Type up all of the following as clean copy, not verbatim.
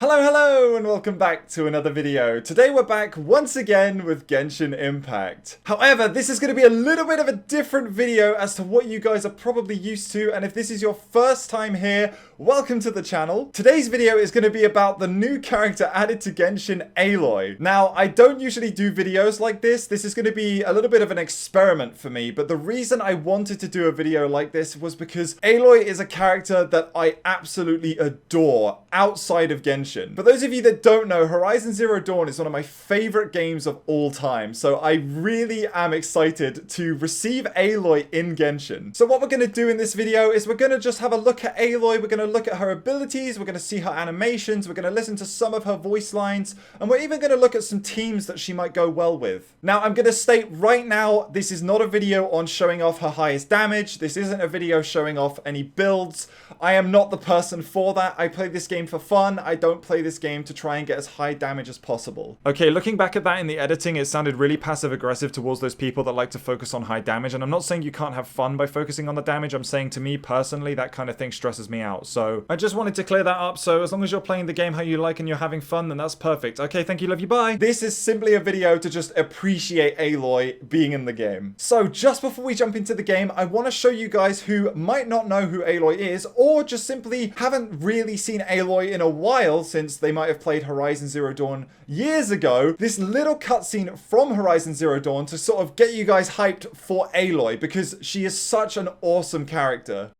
Hello, hello, and welcome back to another video. Today we're back once again with Genshin Impact. However, this is going to be a little bit of a different video as to what you guys are probably used to, and if this is your first time here, welcome to the channel. Today's video is going to be about the new character added to Genshin, Aloy. Now, I don't usually do videos like this. This is going to be a little bit of an experiment for me, but the reason I wanted to do a video like this was because Aloy is a character that I absolutely adore outside of Genshin. For those of you that don't know, Horizon Zero Dawn is one of my favorite games of all time, so I really am excited to receive Aloy in Genshin. So what we're going to do in this video is we're going to just have a look at Aloy, we're going to look at her abilities, we're going to see her animations, we're going to listen to some of her voice lines, and we're even going to look at some teams that she might go well with. Now, I'm going to state right now, this is not a video on showing off her highest damage, this isn't a video showing off any builds. I am not the person for that. I play this game for fun. I don't play this game to try and get as high damage as possible. Okay, looking back at that in the editing, it sounded really passive-aggressive towards those people that like to focus on high damage, and I'm not saying you can't have fun by focusing on the damage. I'm saying, to me personally, that kind of thing stresses me out. So I just wanted to clear that up. So as long as you're playing the game how you like and you're having fun, then that's perfect. Okay, thank you, love you, bye. This is simply a video to just appreciate Aloy being in the game. So just before we jump into the game, I want to show you guys who might not know who Aloy is, or just simply haven't really seen Aloy in a while, since they might have played Horizon Zero Dawn years ago, this little cutscene from Horizon Zero Dawn to sort of get you guys hyped for Aloy, because she is such an awesome character.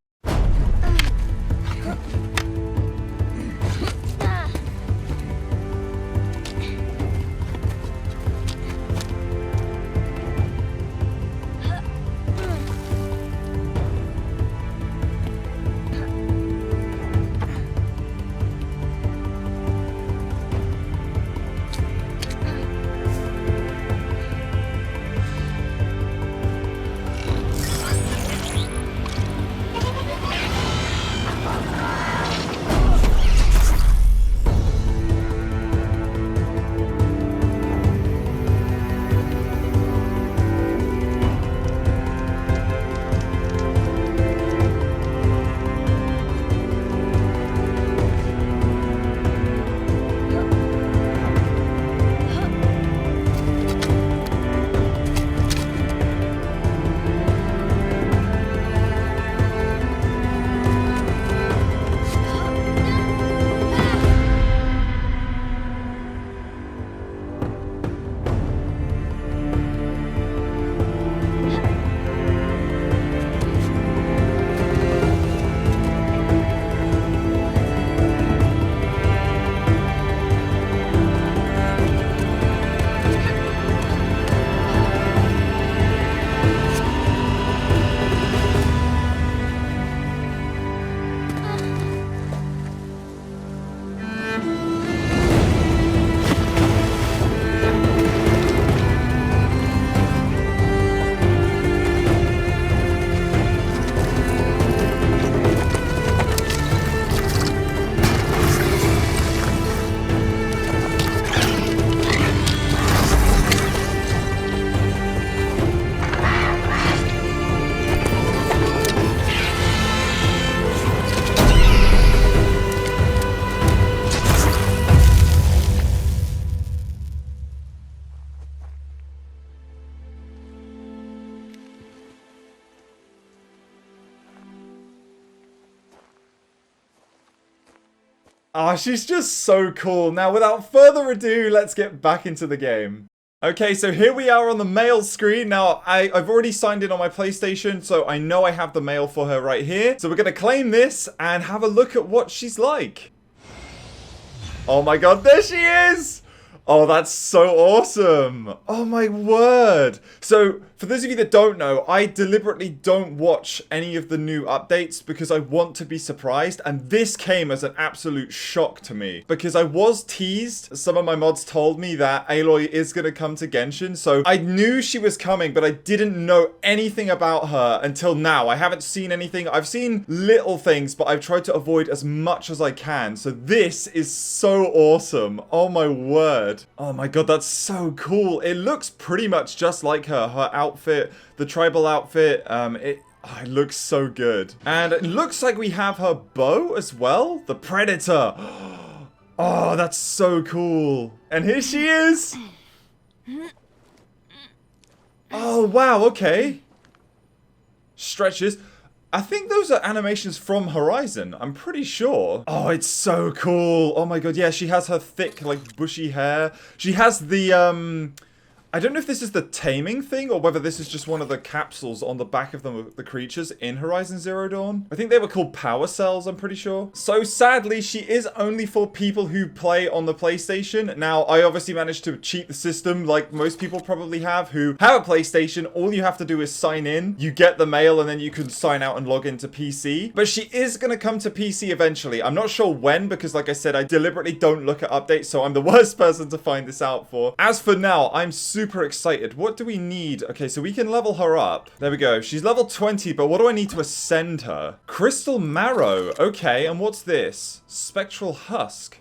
Ah, she's just so cool. Now, without further ado, let's get back into the game. Okay, so here we are on the mail screen. Now, I've already signed in on my PlayStation, so I know I have the mail for her right here. So we're going to claim this and have a look at what she's like. Oh my god, there she is! Oh, that's so awesome. Oh my word. So, for those of you that don't know, I deliberately don't watch any of the new updates because I want to be surprised. And this came as an absolute shock to me because I was teased. Some of my mods told me that Aloy is going to come to Genshin. So I knew she was coming, but I didn't know anything about her until now. I haven't seen anything. I've seen little things, but I've tried to avoid as much as I can. So this is so awesome. Oh my word. Oh my god, that's so cool. It looks pretty much just like her. Her outfit, the tribal outfit, it looks so good. And it looks like we have her bow as well. The Predator. Oh, that's so cool. And here she is. Oh, wow, okay. Stretches. I think those are animations from Horizon. I'm pretty sure. Oh, it's so cool. Oh my god, yeah, she has her thick, like, bushy hair. She has the, I don't know if this is the taming thing or whether this is just one of the capsules on the back of the creatures in Horizon Zero Dawn. I think they were called power cells, I'm pretty sure. So sadly, she is only for people who play on the PlayStation. Now, I obviously managed to cheat the system like most people probably have who have a PlayStation. All you have to do is sign in. You get the mail and then you can sign out and log into PC. But she is going to come to PC eventually. I'm not sure when because like I said, I deliberately don't look at updates, so I'm the worst person to find this out for. As for now, I'm super excited. What do we need? Okay, so we can level her up. There we go. She's level 20, but what do I need to ascend her? Crystal Marrow. Okay, and what's this? Spectral Husk.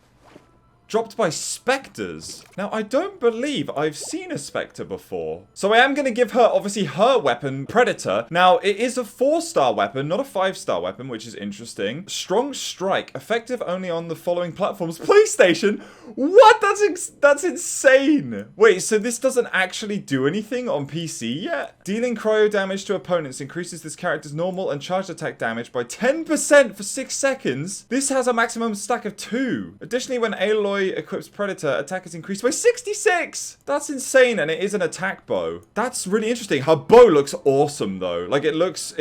Dropped by specters. Now, I don't believe I've seen a specter before. So I am going to give her, obviously, her weapon, Predator. Now, it is a 4-star weapon, not a 5-star weapon, which is interesting. Strong Strike. Effective only on the following platforms. PlayStation? What? That's insane. Wait, so this doesn't actually do anything on PC yet? Dealing cryo damage to opponents increases this character's normal and charged attack damage by 10% for 6 seconds. This has a maximum stack of 2. Additionally, when Aloy equips Predator, attack is increased by 66. That's insane, and it is an attack bow. That's really interesting. Her bow looks awesome though. Like it looks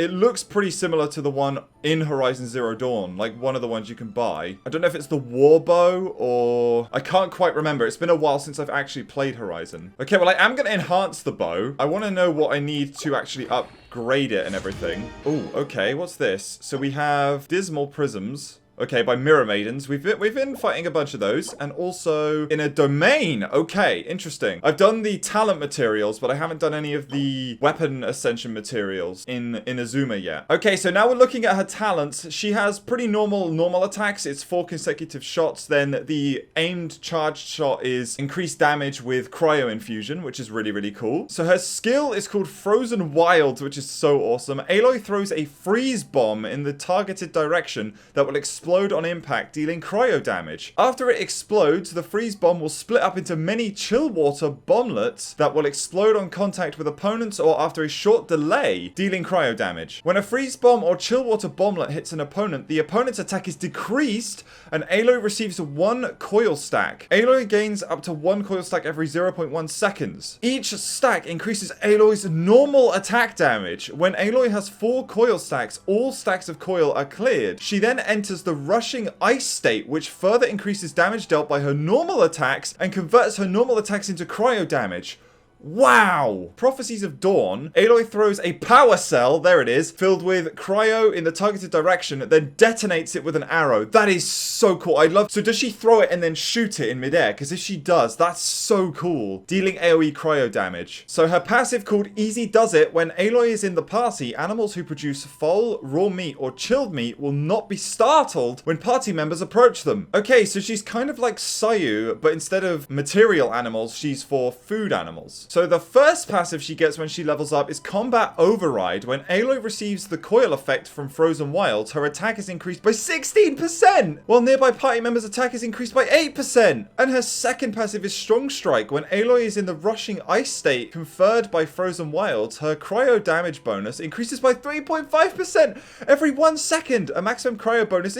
pretty similar to the one in Horizon Zero Dawn, like one of the ones you can buy. I don't know if it's the war bow or I can't quite remember. It's been a while since I've actually played Horizon. Okay, well I am going to enhance the bow. I want to know what I need to actually upgrade it and everything. Oh, okay, what's this? So we have Dismal Prisms. Okay, by Mirror Maidens. We've been fighting a bunch of those. And also in a domain. Okay, interesting. I've done the talent materials, but I haven't done any of the weapon ascension materials in Azuma yet. Okay, so now we're looking at her talents. She has pretty normal attacks. It's 4 consecutive shots. Then the aimed charged shot is increased damage with cryo infusion, which is really, really cool. So her skill is called Frozen Wild, which is so awesome. Aloy throws a freeze bomb in the targeted direction that will explode on impact, dealing cryo damage. After it explodes, the freeze bomb will split up into many chill water bomblets that will explode on contact with opponents or after a short delay, dealing cryo damage. When a freeze bomb or chill water bomblet hits an opponent, the opponent's attack is decreased and Aloy receives 1 coil stack. Aloy gains up to 1 coil stack every 0.1 seconds. Each stack increases Aloy's normal attack damage. When Aloy has 4 coil stacks, all stacks of coil are cleared. She then enters the rushing ice state, which further increases damage dealt by her normal attacks and converts her normal attacks into cryo damage. Wow! Prophecies of Dawn. Aloy throws a power cell, there it is, filled with cryo in the targeted direction, then detonates it with an arrow. That is so cool. I love... So does she throw it and then shoot it in midair? Because if she does, that's so cool. Dealing AoE cryo damage. So her passive called Easy Does It. When Aloy is in the party, animals who produce foal, raw meat, or chilled meat will not be startled when party members approach them. Okay, so she's kind of like Sayu, but instead of material animals, she's for food animals. So the first passive she gets when she levels up is Combat Override. When Aloy receives the coil effect from Frozen Wilds, her attack is increased by 16%, while nearby party members' attack is increased by 8%. And her second passive is Strong Strike. When Aloy is in the rushing ice state conferred by Frozen Wilds, her cryo damage bonus increases by 3.5% every 1 second. A maximum cryo bonus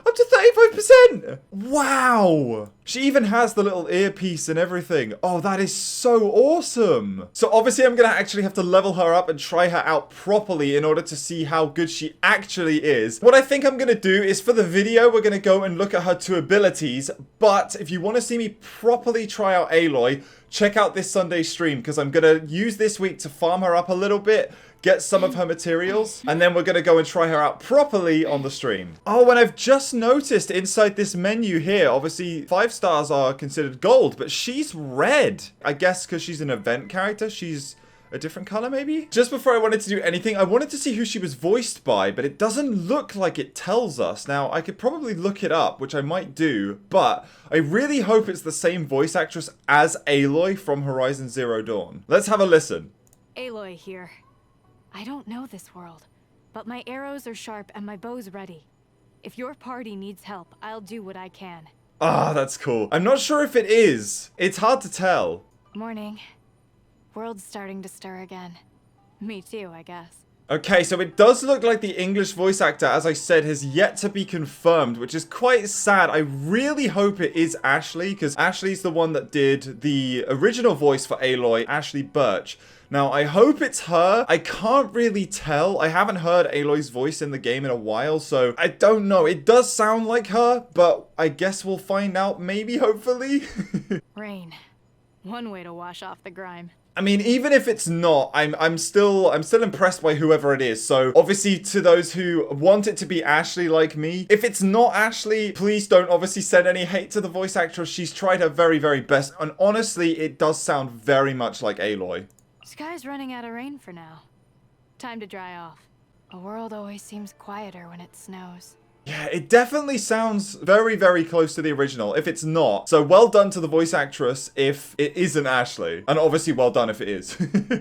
up to 35%! Wow! She even has the little earpiece and everything. Oh, that is so awesome! So obviously I'm gonna actually have to level her up and try her out properly in order to see how good she actually is. What I think I'm gonna do is for the video, we're gonna go and look at her 2 abilities. But if you want to see me properly try out Aloy, check out this Sunday stream because I'm gonna use this week to farm her up a little bit, get some of her materials, and then we're going to go and try her out properly on the stream. Oh, and I've just noticed inside this menu here, obviously 5 stars are considered gold, but she's red. I guess because she's an event character, she's a different color maybe? Just before I wanted to do anything, I wanted to see who she was voiced by, but it doesn't look like it tells us. Now, I could probably look it up, which I might do, but I really hope it's the same voice actress as Aloy from Horizon Zero Dawn. Let's have a listen. Aloy here. I don't know this world, but my arrows are sharp and my bow's ready. If your party needs help, I'll do what I can. Ah, that's cool. I'm not sure if it is. It's hard to tell. Morning. World's starting to stir again. Me too, I guess. Okay, so it does look like the English voice actor, as I said, has yet to be confirmed, which is quite sad. I really hope it is Ashley, because Ashley's the one that did the original voice for Aloy, Ashley Birch. Now, I hope it's her. I can't really tell. I haven't heard Aloy's voice in the game in a while, so I don't know. It does sound like her, but I guess we'll find out maybe, hopefully. Rain. One way to wash off the grime. I mean, even if it's not, I'm still impressed by whoever it is. So obviously, to those who want it to be Ashley like me, if it's not Ashley, please don't obviously send any hate to the voice actress. She's tried her very, very best, and honestly, it does sound very much like Aloy. Sky's running out of rain for now. Time to dry off. A world always seems quieter when it snows. Yeah, it definitely sounds very, very close to the original, if it's not. So well done to the voice actress if it isn't Ashley. And obviously well done if it is.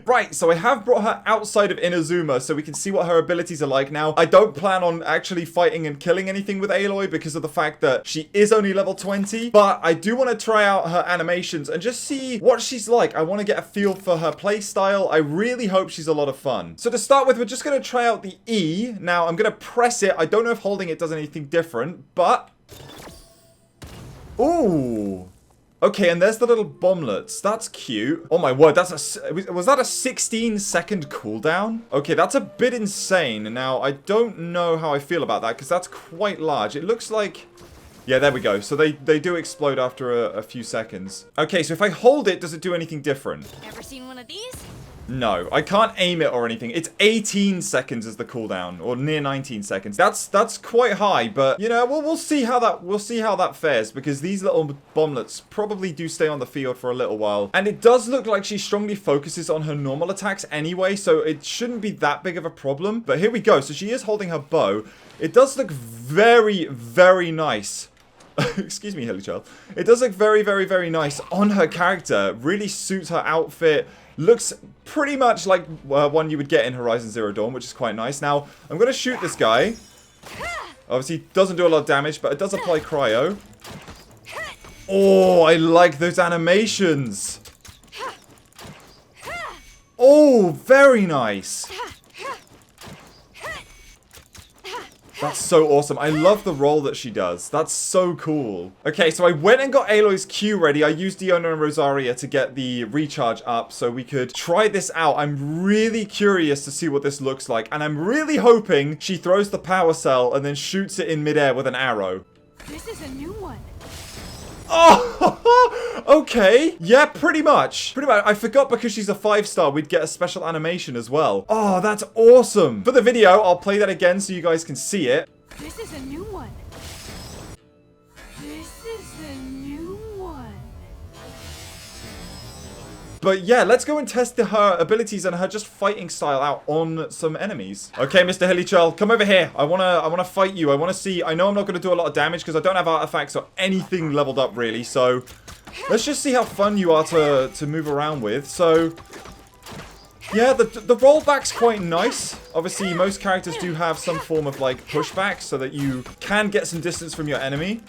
Right, so I have brought her outside of Inazuma so we can see what her abilities are like now. I don't plan on actually fighting and killing anything with Aloy because of the fact that she is only level 20. But I do want to try out her animations and just see what she's like. I want to get a feel for her playstyle. I really hope she's a lot of fun. So to start with, we're just going to try out the E. Now, I'm going to press it. I don't know if holding it does anything different, but ooh, okay, and there's the little bomblets. That's cute. Oh my word, that's a was that a 16-second cooldown? Okay, that's a bit insane. Now I don't know how I feel about that because that's quite large. It looks like, yeah, there we go. So they do explode after a few seconds. Okay, so if I hold it, does it do anything different? Ever seen one of these? No, I can't aim it or anything. It's 18 seconds is the cooldown, or near 19 seconds. That's quite high, but you know, we'll see how that fares because these little bomblets probably do stay on the field for a little while. And it does look like she strongly focuses on her normal attacks anyway, so it shouldn't be that big of a problem. But here we go. So she is holding her bow. It does look very, very nice. Excuse me, Hilichurl. It does look very, very, very nice on her character. Really suits her outfit. Looks pretty much like one you would get in Horizon Zero Dawn, which is quite nice. Now, I'm going to shoot this guy. Obviously, doesn't do a lot of damage, but it does apply cryo. Oh, I like those animations. Oh, very nice. That's so awesome. I love the roll that she does. That's so cool. Okay, so I went and got Aloy's Q ready. I used Diona and Rosaria to get the recharge up so we could try this out. I'm really curious to see what this looks like. And I'm really hoping she throws the power cell and then shoots it in midair with an arrow. This is a new one. Oh, okay. Yeah, pretty much. Pretty much. I forgot because she's a 5-star, we'd get a special animation as well. Oh, that's awesome. For the video, I'll play that again so you guys can see it. This is a new one. This is a new one. But yeah, let's go and test her abilities and her just fighting style out on some enemies. Okay, Mr. Hilichurl, come over here. I wanna fight you. I wanna see. I know I'm not gonna do a lot of damage because I don't have artifacts or anything leveled up really. So let's just see how fun you are to move around with. So yeah, the rollback's quite nice. Obviously, most characters do have some form of like pushback so that you can get some distance from your enemy.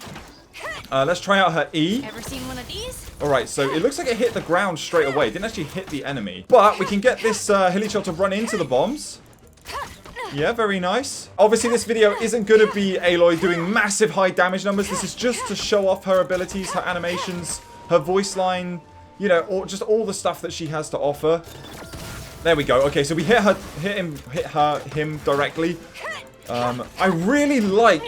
Let's try out her E. Ever seen one of these? Alright, so it looks like it hit the ground straight away. It didn't actually hit the enemy. But we can get this Hilichurl to run into the bombs. Yeah, very nice. Obviously, this video isn't going to be Aloy doing massive high damage numbers. This is just to show off her abilities, her animations, her voice line, you know, or just all the stuff that she has to offer. There we go. Okay, so we hit him directly. I really like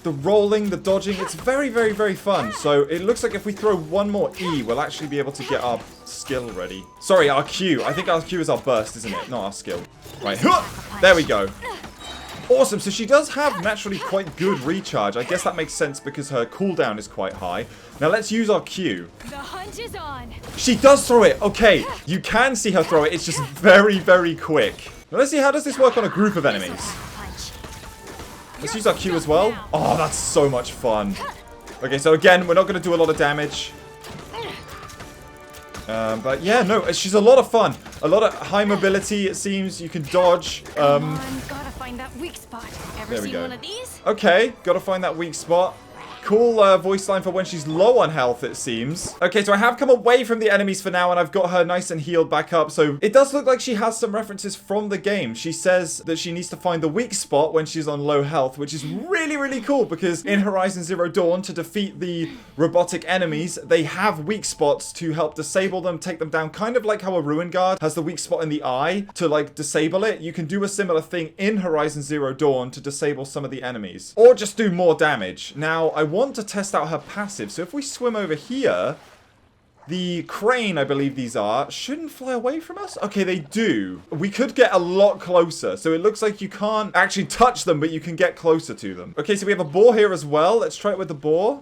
the rolling, the dodging. It's very, very, very fun. So it looks like if we throw one more E, we'll actually be able to get our skill ready. Sorry, our Q. I think our Q is our burst, isn't it? Not our skill. Right. There we go. Awesome. So she does have naturally quite good recharge. I guess that makes sense because her cooldown is quite high. Now let's use our Q. The hunt is on. She does throw it. Okay. You can see her throw it. It's just very, very quick. Now let's see, how does this work on a group of enemies? Let's use our Q as well. Oh, that's so much fun. Okay, so again, we're not going to do a lot of damage. But yeah, no, she's a lot of fun. A lot of high mobility, it seems. You can dodge. Come on, gotta find that weak spot. Ever there we seen go. one of these? Okay, gotta find that weak spot. Cool voice line for when she's low on health, it seems. Okay, so I have come away from the enemies for now, and I've got her nice and healed back up. So it does look like she has some references from the game. She says that she needs to find the weak spot when she's on low health, which is really, really cool, because in Horizon Zero Dawn, to defeat the robotic enemies, they have weak spots to help disable them, take them down, kind of like how a Ruin Guard has the weak spot in the eye to like disable it. You can do a similar thing in Horizon Zero Dawn to disable some of the enemies, or just do more damage. Now, I want to test out her passive, so if we swim over here, the crane, I believe these are, shouldn't fly away from us. Okay, they do. We could get a lot closer. So it looks like you can't actually touch them, but you can get closer to them. Okay, so we have a boar here as well. Let's try it with the boar.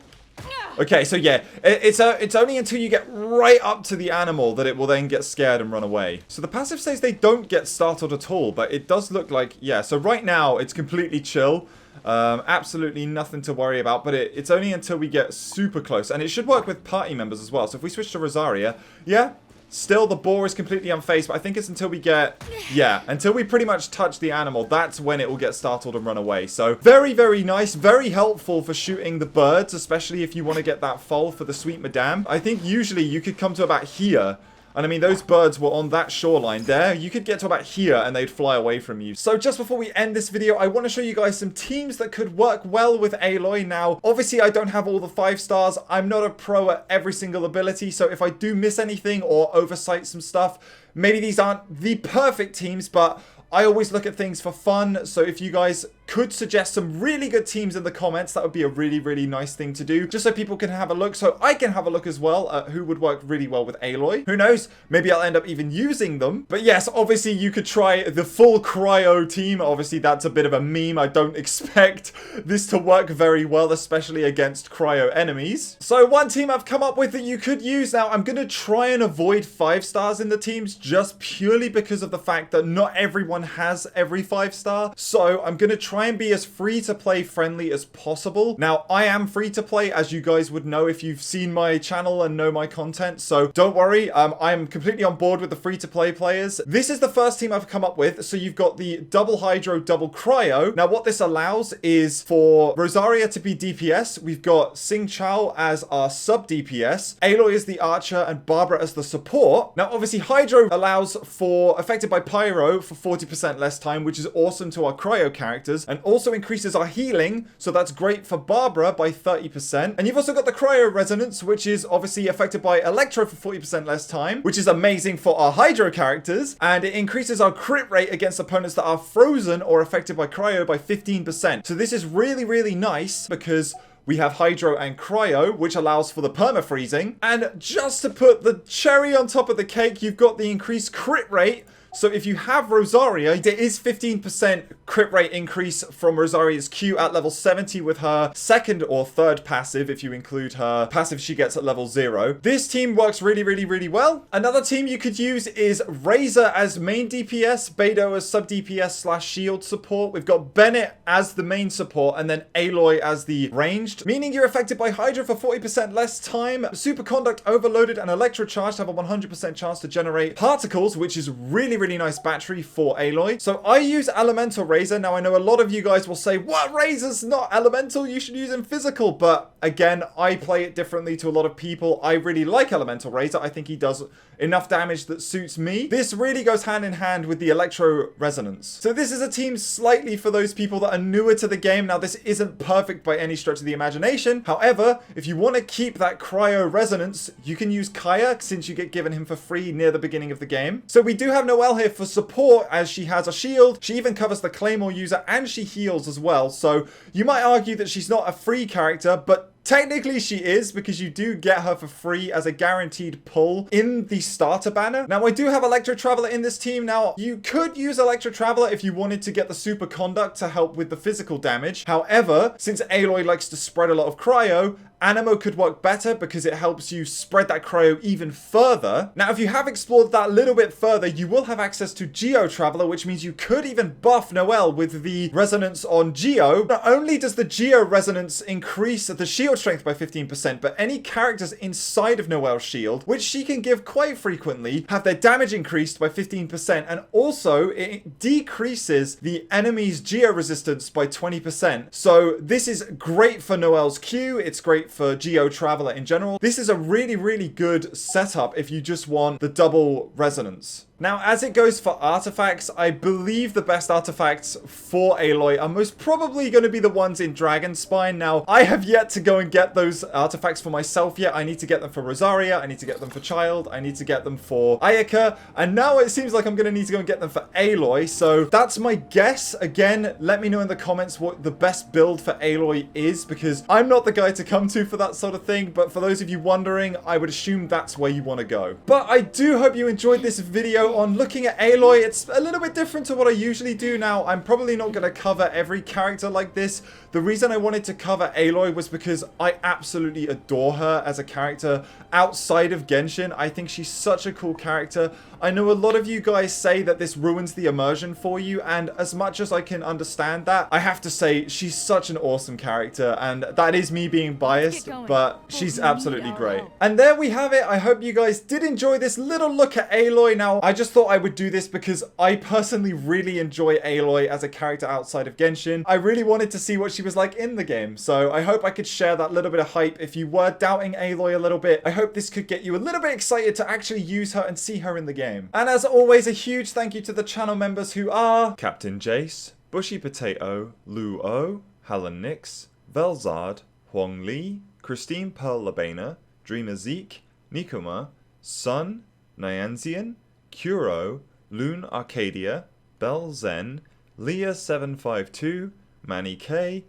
Okay, so yeah, it's only until you get right up to the animal that it will then get scared and run away. So the passive says they don't get startled at all, but it does look like, yeah, so right now it's completely chill. Absolutely nothing to worry about, but it's only until we get super close, and it should work with party members as well. So if we switch to Rosaria, yeah, still the boar is completely unfazed, but I think it's until we get, yeah, until we pretty much touch the animal, that's when it will get startled and run away. So very, very nice, very helpful for shooting the birds, especially if you want to get that foal for the sweet madame. I think usually you could come to about here. And I mean, those birds were on that shoreline there. You could get to about here and they'd fly away from you. So just before we end this video, I want to show you guys some teams that could work well with Aloy. Now, obviously, I don't have all the 5 stars. I'm not a pro at every single ability. So if I do miss anything or oversight some stuff, maybe these aren't the perfect teams, but I always look at things for fun. So if you guys could suggest some really good teams in the comments, that would be a really, really nice thing to do, just so people can have a look, so I can have a look as well at who would work really well with Aloy. Who knows, maybe I'll end up even using them. But yes, obviously you could try the full cryo team. Obviously that's a bit of a meme. I don't expect this to work very well, especially against cryo enemies. So one team I've come up with that you could use. Now I'm going to try and avoid 5 stars in the teams, just purely because of the fact that not everyone has every 5 star. So I'm going to try and be as free to play friendly as possible. Now I am free to play, as you guys would know if you've seen my channel and know my content, so don't worry, I'm completely on board with the free to play players. This is the first team I've come up with. So you've got the double hydro, double cryo. Now what this allows is for Rosaria to be DPS. We've got Xingqiu as our sub DPS, Aloy as the archer, and Barbara as the support. Now obviously hydro allows for affected by pyro for 40% less time, which is awesome to our cryo characters, and also increases our healing, so that's great for Barbara by 30%. And you've also got the cryo resonance, which is obviously affected by electro for 40% less time, which is amazing for our hydro characters, and it increases our crit rate against opponents that are frozen or affected by cryo by 15%. So this is really, really nice because we have hydro and cryo, which allows for the perma-freezing. And just to put the cherry on top of the cake, you've got the increased crit rate. So if you have Rosaria, there is 15% crit rate increase from Rosaria's Q at level 70 with her second or third passive. If you include her passive she gets at level 0. This team works really, really, really well. Another team you could use is Razor as main DPS, Beidou as sub DPS slash shield support. We've got Bennett as the main support, and then Aloy as the ranged, meaning you're affected by Hydra for 40% less time. Superconduct overloaded and electrocharged have a 100% chance to generate particles, which is really, really nice battery for Aloy. So I use Elemental Razor. Now I know a lot of you guys will say, what, Razor's not elemental, you should use him physical. But again, I play it differently to a lot of people. I really like Elemental Razor. I think he does enough damage that suits me. This really goes hand in hand with the Electro Resonance. So this is a team slightly for those people that are newer to the game. Now this isn't perfect by any stretch of the imagination. However, if you want to keep that Cryo Resonance, you can use Kaya, since you get given him for free near the beginning of the game. So we do have Noelle here for support, as she has a shield. She even covers the Claymore user, and she heals as well. So you might argue that she's not a free character, but technically she is, because you do get her for free as a guaranteed pull in the starter banner. Now I do have Electro Traveler in this team. Now you could use Electro Traveler if you wanted to get the Superconduct to help with the physical damage. However, since Aloy likes to spread a lot of cryo, Anemo could work better because it helps you spread that cryo even further. Now, if you have explored that a little bit further, you will have access to Geo Traveler, which means you could even buff Noelle with the resonance on Geo. Not only does the Geo resonance increase the shield strength by 15%, but any characters inside of Noelle's shield, which she can give quite frequently, have their damage increased by 15%, and also it decreases the enemy's Geo resistance by 20%. So this is great for Noelle's Q, it's great for Geo Traveler in general. This is a really, really good setup if you just want the double resonance. Now, as it goes for artifacts, I believe the best artifacts for Aloy are most probably going to be the ones in Dragonspine. Now, I have yet to go and get those artifacts for myself yet. I need to get them for Rosaria, I need to get them for Child, I need to get them for Ayaka, and now it seems like I'm going to need to go and get them for Aloy. So that's my guess. Again, let me know in the comments what the best build for Aloy is, because I'm not the guy to come to for that sort of thing. But for those of you wondering, I would assume that's where you want to go. But I do hope you enjoyed this video on looking at Aloy. It's a little bit different to what I usually do. Now, I'm probably not going to cover every character like this. The reason I wanted to cover Aloy was because I absolutely adore her as a character outside of Genshin. I think she's such a cool character. I know a lot of you guys say that this ruins the immersion for you, and as much as I can understand that, I have to say she's such an awesome character, and that is me being biased, but she's absolutely great. And there we have it. I hope you guys did enjoy this little look at Aloy. Now, I just thought I would do this because I personally really enjoy Aloy as a character outside of Genshin. I really wanted to see what she was like in the game, so I hope I could share that little bit of hype. If you were doubting Aloy a little bit, I hope this could get you a little bit excited to actually use her and see her in the game. And as always, a huge thank you to the channel members who are Captain Jace, Bushy Potato, Lu O, Helen Nix, Velzard, Huang Li, Christine Pearl Labena, Dreamer Zeke, Nikoma, Sun, Nyanzian, Kuro, Loon Arcadia, Bell Zen, Leah752, Manny K,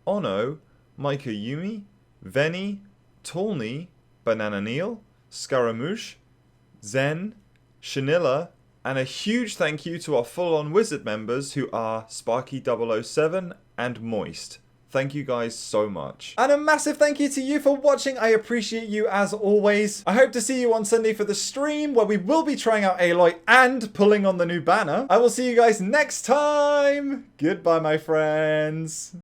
Ono, Micah Yumi, Veni, Tolney, Banana Neil, Scaramouche, Zen, Shanilla, and a huge thank you to our full-on wizard members who are Sparky007 and Moist. Thank you guys so much. And a massive thank you to you for watching. I appreciate you as always. I hope to see you on Sunday for the stream where we will be trying out Aloy and pulling on the new banner. I will see you guys next time. Goodbye, my friends.